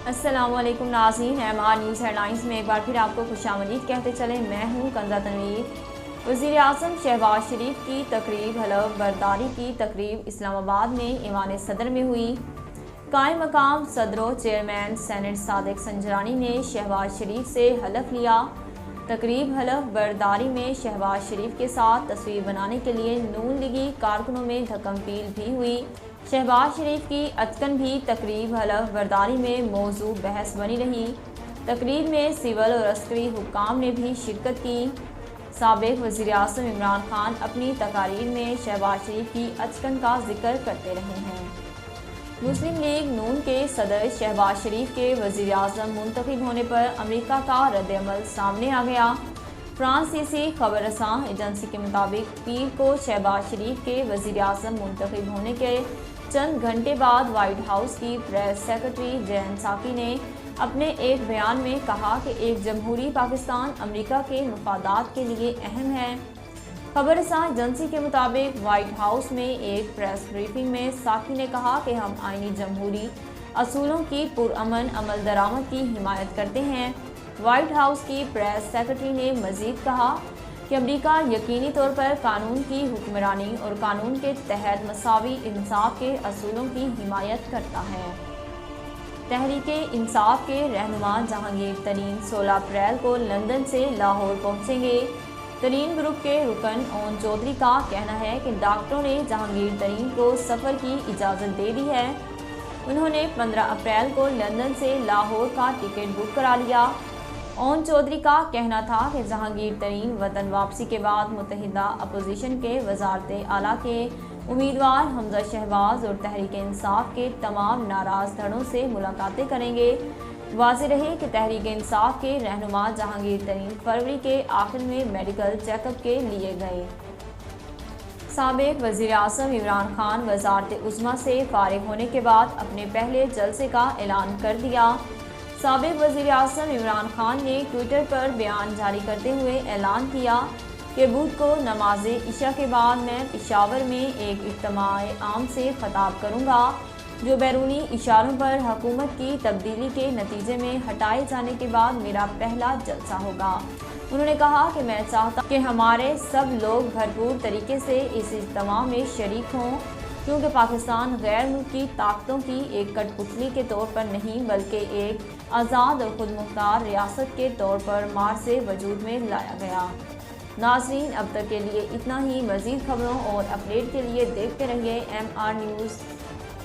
السلام علیکم ناظرین، MR نیوز ہیڈ لائنز میں ایک بار پھر آپ کو خوش آمدید کہتے چلیں۔ میں ہوں کنزہ تنویر۔ وزیر اعظم شہباز شریف کی تقریب حلف برداری کی تقریب اسلام آباد میں ایوان صدر میں ہوئی۔ قائم مقام صدر و چیئرمین سینٹ صادق سنجرانی نے شہباز شریف سے حلف لیا۔ تقریب حلف برداری میں شہباز شریف کے ساتھ تصویر بنانے کے لیے نون لیگی کارکنوں میں دھکم پیل بھی ہوئی۔ شہباز شریف کی اچکن بھی تقریب حلف برداری میں موضوع بحث بنی رہی۔ تقریب میں سول اور عسکری حکام نے بھی شرکت کی۔ سابق وزیر اعظم عمران خان اپنی تقاریر میں شہباز شریف کی اچکن کا ذکر کرتے رہے ہیں۔ مسلم لیگ نون کے صدر شہباز شریف کے وزیر اعظم منتخب ہونے پر امریکہ کا رد عمل سامنے آ گیا۔ فرانسیسی خبر رساں ایجنسی کے مطابق پیر کو شہباز شریف کے وزیر اعظم منتخب ہونے کے چند گھنٹے بعد وائٹ ہاؤس کی پریس سیکرٹری جین ساکی نے اپنے ایک بیان میں کہا کہ ایک جمہوری پاکستان امریکا کے مفادات کے لیے اہم ہے۔ خبر رساں ایجنسی کے مطابق وائٹ ہاؤس میں ایک پریس بریفنگ میں ساکی نے کہا کہ ہم آئینی جمہوری اصولوں کی پرامن عمل درآمد کی حمایت کرتے ہیں۔ وائٹ ہاؤس کی پریس سیکرٹری نے مزید کہا کہ امریکہ یقینی طور پر قانون کی حکمرانی اور قانون کے تحت مساوی انصاف کے اصولوں کی حمایت کرتا ہے۔ تحریک انصاف کے رہنما جہانگیر ترین 16 اپریل کو لندن سے لاہور پہنچیں گے۔ ترین گروپ کے رکن اون چودھری کا کہنا ہے کہ ڈاکٹروں نے جہانگیر ترین کو سفر کی اجازت دے دی ہے۔ انہوں نے 15 اپریل کو لندن سے لاہور کا ٹکٹ بک کرا لیا۔ اون چودھری کا کہنا تھا کہ جہانگیر ترین وطن واپسی کے بعد متحدہ اپوزیشن کے وزارت اعلیٰ کے امیدوار حمزہ شہباز اور تحریک انصاف کے تمام ناراض دھڑوں سے ملاقاتیں کریں گے۔ واضح رہے کہ تحریک انصاف کے رہنما جہانگیر ترین فروری کے آخر میں میڈیکل چیک اپ کے لیے گئے۔ سابق وزیر اعظم عمران خان وزارت عظمیٰ سے فارغ ہونے کے بعد اپنے پہلے جلسے کا اعلان کر دیا۔ سابق وزیر اعظم عمران خان نے ٹویٹر پر بیان جاری کرتے ہوئے اعلان کیا کہ بدھ کو نماز عشاء کے بعد میں پشاور میں ایک اجتماع عام سے خطاب کروں گا جو بیرونی اشاروں پر حکومت کی تبدیلی کے نتیجے میں ہٹائے جانے کے بعد میرا پہلا جلسہ ہوگا۔ انہوں نے کہا کہ میں چاہتا ہوں کہ ہمارے سب لوگ بھرپور طریقے سے اس اجتماع میں شریک ہوں، کیونکہ پاکستان غیر ملکی طاقتوں کی ایک کٹ پتلی کے طور پر نہیں بلکہ ایک آزاد اور خود مختار ریاست کے طور پر مارچ سے وجود میں لایا گیا۔ ناظرین، اب تک کے لیے اتنا ہی۔ مزید خبروں اور اپڈیٹ کے لیے دیکھتے رہیے MR نیوز۔